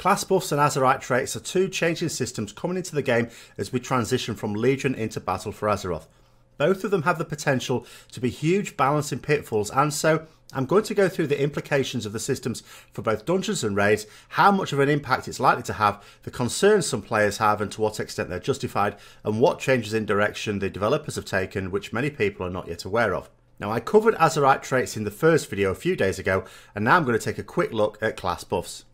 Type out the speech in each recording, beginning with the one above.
Class Buffs and Azerite Traits are two changing systems coming into the game as we transition from Legion into Battle for Azeroth. Both of them have the potential to be huge balancing pitfalls, and so I'm going to go through the implications of the systems for both dungeons and raids, how much of an impact it's likely to have, the concerns some players have and to what extent they're justified, and what changes in direction the developers have taken which many people are not yet aware of. Now, I covered Azerite Traits in the first video a few days ago, and now I'm going to take a quick look at Class Buffs.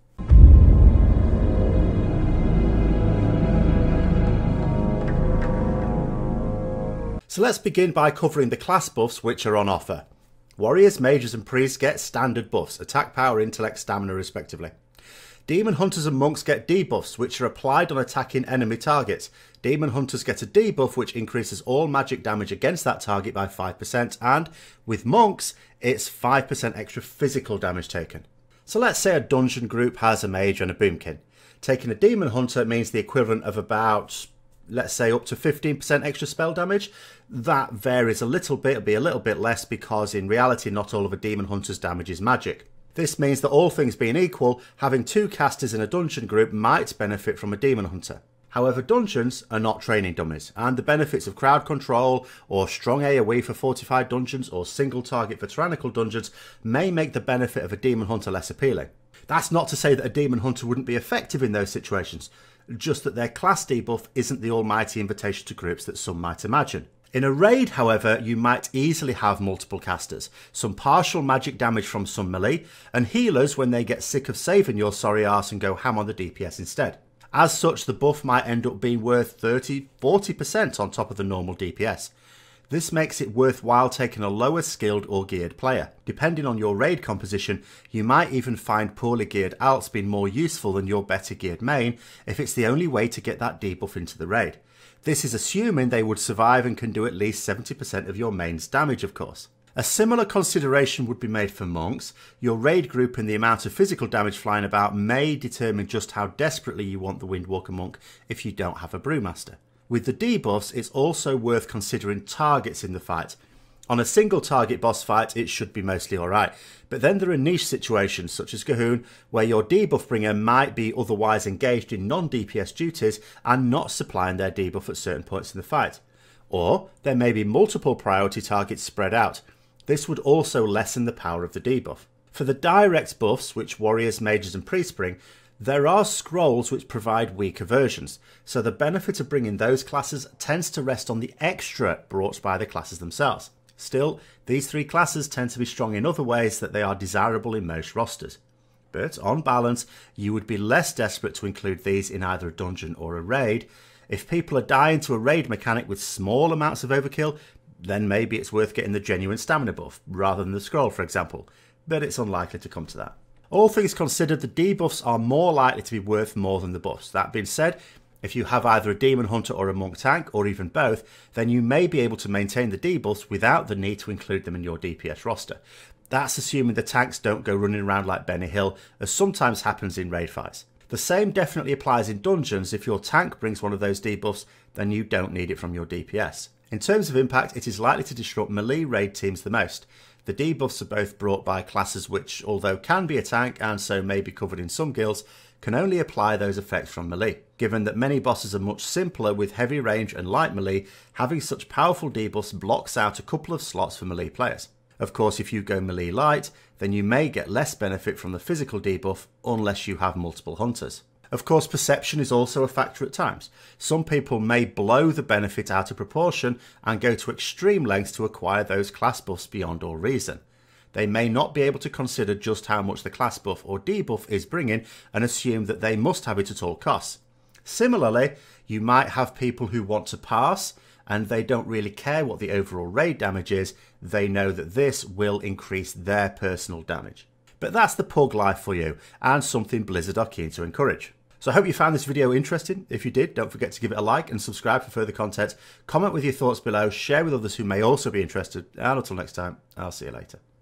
So let's begin by covering the class buffs which are on offer. Warriors, mages and priests get standard buffs, attack power, intellect, stamina respectively. Demon hunters and monks get debuffs which are applied on attacking enemy targets. Demon hunters get a debuff which increases all magic damage against that target by 5%, and with monks it's 5% extra physical damage taken. So let's say a dungeon group has a mage and a boomkin. Taking a demon hunter means the equivalent of about, let's say, up to 15% extra spell damage. That varies a little bit, it'll be a little bit less because in reality not all of a demon hunter's damage is magic. This means that all things being equal, having two casters in a dungeon group might benefit from a demon hunter. However, dungeons are not training dummies, and the benefits of crowd control or strong AoE for fortified dungeons or single target for tyrannical dungeons may make the benefit of a demon hunter less appealing. That's not to say that a demon hunter wouldn't be effective in those situations, just that their class debuff isn't the almighty invitation to groups that some might imagine. In a raid, however, you might easily have multiple casters, some partial magic damage from some melee, and healers when they get sick of saving your sorry arse and go ham on the DPS instead. As such, the buff might end up being worth 30–40% on top of the normal DPS. This makes it worthwhile taking a lower skilled or geared player. Depending on your raid composition, you might even find poorly geared alts being more useful than your better geared main if it's the only way to get that debuff into the raid. This is assuming they would survive and can do at least 70% of your main's damage, of course. A similar consideration would be made for monks. Your raid group and the amount of physical damage flying about may determine just how desperately you want the Windwalker monk if you don't have a brewmaster. With the debuffs, it's also worth considering targets in the fight. On a single target boss fight, it should be mostly alright, but then there are niche situations such as Cahoon, where your debuff bringer might be otherwise engaged in non-DPS duties and not supplying their debuff at certain points in the fight. Or there may be multiple priority targets spread out. This would also lessen the power of the debuff. For the direct buffs, which warriors, mages and priests bring, there are scrolls which provide weaker versions, so the benefit of bringing those classes tends to rest on the extra brought by the classes themselves. Still, these three classes tend to be strong in other ways that they are desirable in most rosters. But on balance, you would be less desperate to include these in either a dungeon or a raid. If people are dying to a raid mechanic with small amounts of overkill, then maybe it's worth getting the genuine stamina buff, rather than the scroll for example, but it's unlikely to come to that. All things considered, the debuffs are more likely to be worth more than the buffs. That being said, if you have either a demon hunter or a monk tank, or even both, then you may be able to maintain the debuffs without the need to include them in your DPS roster. That's assuming the tanks don't go running around like Benny Hill, as sometimes happens in raid fights. The same definitely applies in dungeons. If your tank brings one of those debuffs, then you don't need it from your DPS. In terms of impact, it is likely to disrupt melee raid teams the most. The debuffs are both brought by classes which, although can be a tank and so may be covered in some guilds, can only apply those effects from melee. Given that many bosses are much simpler with heavy range and light melee, having such powerful debuffs blocks out a couple of slots for melee players. Of course, if you go melee light, then you may get less benefit from the physical debuff unless you have multiple hunters. Of course, perception is also a factor at times. Some people may blow the benefit out of proportion and go to extreme lengths to acquire those class buffs beyond all reason. They may not be able to consider just how much the class buff or debuff is bringing and assume that they must have it at all costs. Similarly, you might have people who want to pass and they don't really care what the overall raid damage is. They know that this will increase their personal damage. But that's the pug life for you, and something Blizzard are keen to encourage. So I hope you found this video interesting. If you did, don't forget to give it a like and subscribe for further content. Comment with your thoughts below, share with others who may also be interested, and until next time, I'll see you later.